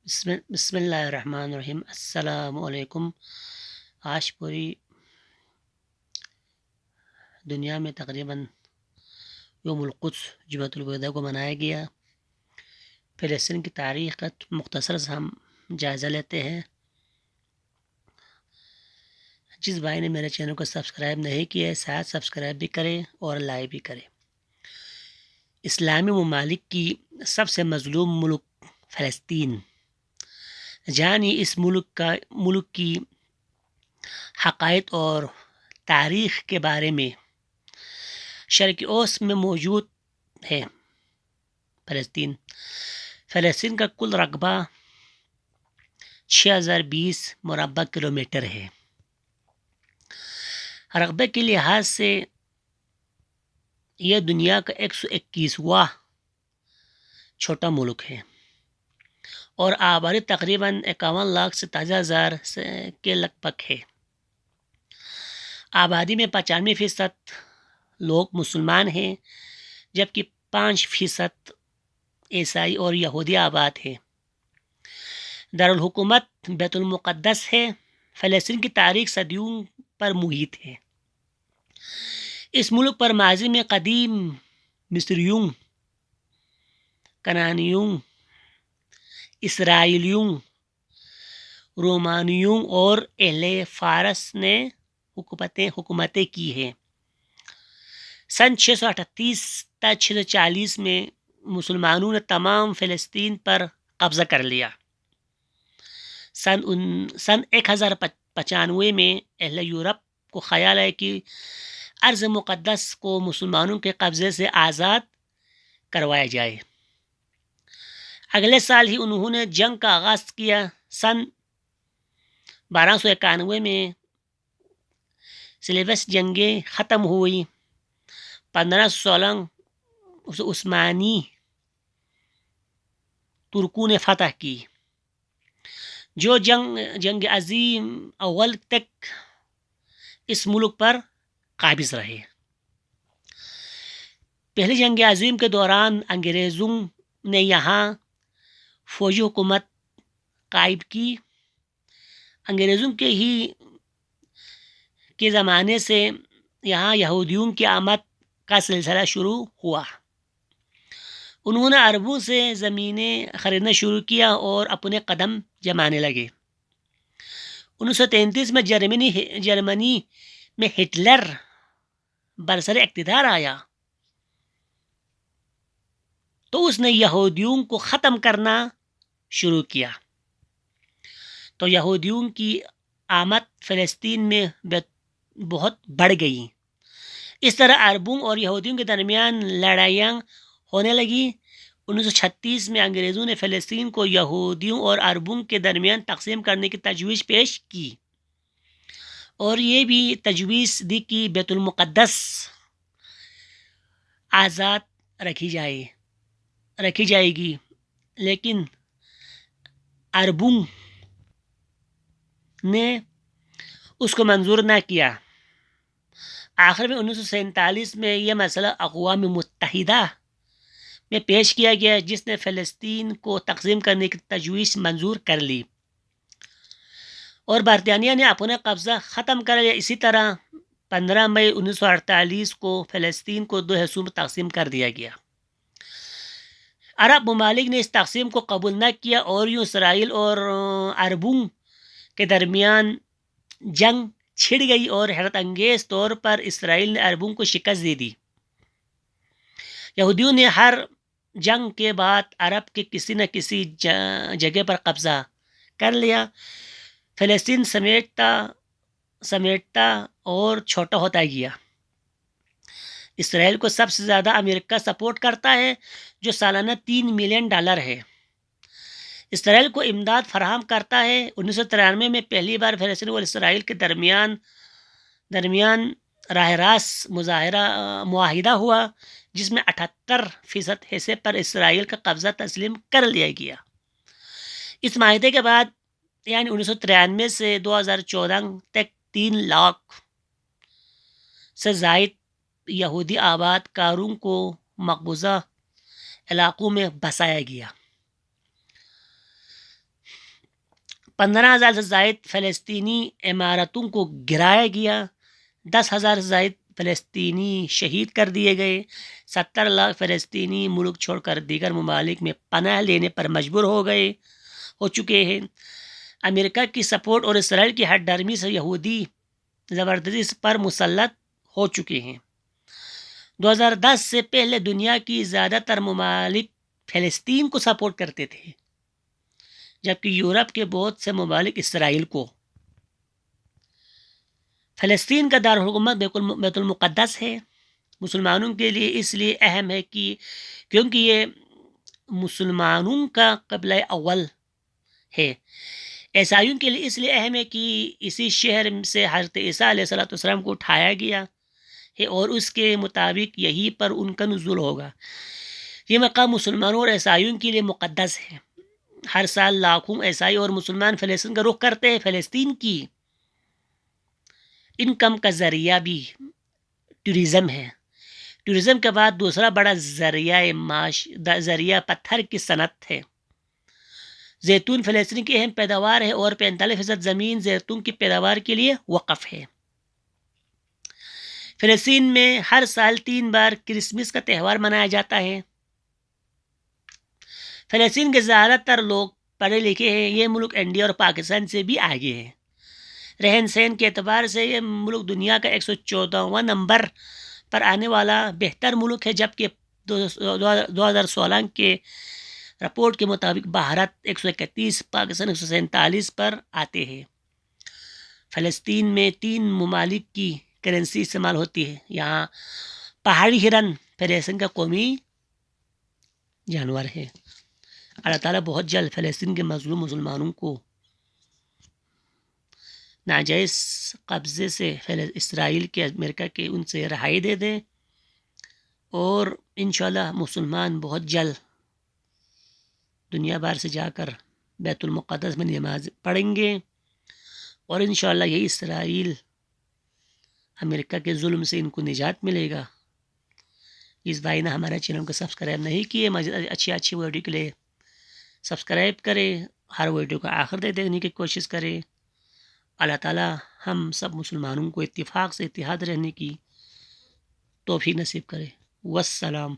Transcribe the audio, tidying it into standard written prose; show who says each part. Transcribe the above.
Speaker 1: بسم اللہ الرحمن الرحیم۔ السلام علیکم۔ آج پوری دنیا میں تقریباً یوم القدس جمعۃ الوداع کو منایا گیا۔ فلسطین کی تاریخ کا مختصر سے ہم جائزہ لیتے ہیں۔ جس بھائی نے میرے چینل کو سبسکرائب نہیں کیا ہے شاید سبسکرائب بھی کرے اور لائک بھی کرے۔ اسلامی ممالک کی سب سے مظلوم ملک فلسطین، جانی اس ملک کی حقائق اور تاریخ کے بارے میں شرق اوسط میں موجود ہے۔ فلسطین کا کل رقبہ 6020 مربع کلومیٹر ہے۔ رقبے کے لحاظ سے یہ دنیا کا 121واں چھوٹا ملک ہے اور آبادی تقریباً 51,57,000 کے لگ بھگ ہے۔ آبادی میں 95% لوگ مسلمان ہیں جبکہ 5% عیسائی اور یہودی آباد ہے۔ دارالحکومت بیت المقدس ہے۔ فلسطین کی تاریخ صدیوں پر محیط ہے۔ اس ملک پر ماضی میں قدیم مصریوں، کنعانیوں، اسرائیلیوں، رومانیوں اور اہل فارس نے حکومتیں کی ہیں۔ سن 638 تا 640 میں مسلمانوں نے تمام فلسطین پر قبضہ کر لیا۔ سن 1095 میں اہل یورپ کو خیال ہے کہ ارض مقدس کو مسلمانوں کے قبضے سے آزاد کروایا جائے۔ اگلے سال ہی انہوں نے جنگ کا آغاز کیا۔ سن 1291 میں سلیبس جنگیں ختم ہوئی۔ 1516 عثمانی ترکوں نے فتح کی، جو جنگ عظیم اول تک اس ملک پر قابض رہے۔ پہلی جنگ عظیم کے دوران انگریزوں نے یہاں فوجی حکومت قائم کی۔ انگریزوں کے زمانے سے یہاں یہودیوں کی آمد کا سلسلہ شروع ہوا۔ انہوں نے عربوں سے زمینیں خریدنا شروع کیا اور اپنے قدم جمانے لگے۔ 1933 میں جرمنی میں ہٹلر برسر اقتدار آیا تو اس نے یہودیوں کو ختم کرنا شروع کیا، تو یہودیوں کی آمد فلسطین میں بہت بڑھ گئی۔ اس طرح عربوں اور یہودیوں کے درمیان لڑائیاں ہونے لگی۔ 1936 میں انگریزوں نے فلسطین کو یہودیوں اور عربوں کے درمیان تقسیم کرنے کی تجویز پیش کی اور یہ بھی تجویز دی کہ بیت المقدس آزاد رکھی جائے گی، لیکن عربوں نے اس کو منظور نہ کیا۔ آخر میں 1947 میں یہ مسئلہ اقوام متحدہ میں پیش کیا گیا، جس نے فلسطین کو تقسیم کرنے کی تجویز منظور کر لی اور برطانیہ نے اپنا قبضہ ختم کر لیا۔ اسی طرح 15 مئی 1948 کو فلسطین کو 2 حصوں میں تقسیم کر دیا گیا۔ عرب ممالک نے اس تقسیم کو قبول نہ کیا اور یوں اسرائیل اور عربوں کے درمیان جنگ چھڑ گئی اور حیرت انگیز طور پر اسرائیل نے عربوں کو شکست دے دی۔ یہودیوں نے ہر جنگ کے بعد عرب کے کسی نہ کسی جگہ پر قبضہ کر لیا۔ فلسطین سمیٹتا اور چھوٹا ہوتا گیا۔ اسرائیل کو سب سے زیادہ امریکہ سپورٹ کرتا ہے، جو سالانہ $3 ملین ہے۔ اسرائیل کو امداد فراہم کرتا ہے۔ 1993 میں پہلی بار فلسطین اور اسرائیل کے درمیان راہ راست معاہدہ ہوا، جس میں 78% حصے پر اسرائیل کا قبضہ تسلیم کر لیا گیا۔ اس معاہدے کے بعد یعنی 1993 سے 2014 تک 3 لاکھ سے زائد یہودی آباد کاروں کو مقبوضہ علاقوں میں بسایا گیا۔ 15,000 سے زائد فلسطینی عمارتوں کو گرایا گیا، 10,000 سے زائد فلسطینی شہید کر دیے گئے، 70 لاکھ فلسطینی ملک چھوڑ کر دیگر ممالک میں پناہ لینے پر مجبور ہو چکے ہیں۔ امریکہ کی سپورٹ اور اسرائیل کی ہٹ ڈرمی سے یہودی زبردستی پر مسلط ہو چکے ہیں۔ 2010 سے پہلے دنیا کی زیادہ تر ممالک فلسطین کو سپورٹ کرتے تھے، جبکہ یورپ کے بہت سے ممالک اسرائیل کو۔ فلسطین کا دارالحکومت بیت المقدس ہے، مسلمانوں کے لیے اس لیے اہم ہے کیونکہ یہ مسلمانوں کا قبلہ اول ہے۔ عیسائیوں کے لیے اس لیے اہم ہے کہ اسی شہر سے حضرت عیسیٰ علیہ السلام کو اٹھایا گیا ہے اور اس کے مطابق یہیں پر ان کا نزول ہوگا۔ یہ مقام مسلمانوں اور عیسائیوں کے لیے مقدس ہے۔ ہر سال لاکھوں عیسائی اور مسلمان فلسطین کا رخ کرتے ہیں۔ فلسطین کی انکم کا ذریعہ بھی ٹورزم ہے۔ ٹورزم کے بعد دوسرا بڑا ذریعہ پتھر کی صنعت ہے۔ زیتون فلسطین کی اہم پیداوار ہے اور 45% زمین زیتون کی پیداوار کے لیے وقف ہے۔ فلسطین میں ہر سال 3 بار کرسمس کا تہوار منایا جاتا ہے۔ فلسطین کے زیادہ تر لوگ پڑھے لکھے ہیں۔ یہ ملک انڈیا اور پاکستان سے بھی آگے ہے۔ رہن سہن کے اعتبار سے یہ ملک دنیا کا 114واں نمبر پر آنے والا بہتر ملک ہے، جبکہ 2016 کے رپورٹ کے مطابق بھارت 131، پاکستان 147 پر آتے ہیں۔ فلسطین میں 3 ممالک کی کرنسی استعمال ہوتی ہے۔ یہاں پہاڑی ہرن فلسطین کا قومی جانور ہے۔ اللہ تعالیٰ بہت جلد فلسطین کے مظلوم مسلمانوں کو ناجائز قبضے سے اسرائیل کے، امریکہ کے، ان سے رہائی دے دیں، اور انشاءاللہ مسلمان بہت جلد دنیا بھر سے جا کر بیت المقدس میں نماز پڑھیں گے، اور انشاءاللہ یہی اسرائیل امریکہ کے ظلم سے ان کو نجات ملے گا۔ اس بھائی نے ہمارے چینل کو سبسکرائب نہیں کیے، اچھی ویڈیو کے لیے سبسکرائب کرے، ہر ویڈیو کا آخر تک دیکھنے کی کوشش کرے۔ اللہ تعالیٰ ہم سب مسلمانوں کو اتفاق سے اتحاد رہنے کی توفیق نصیب کرے۔ والسلام۔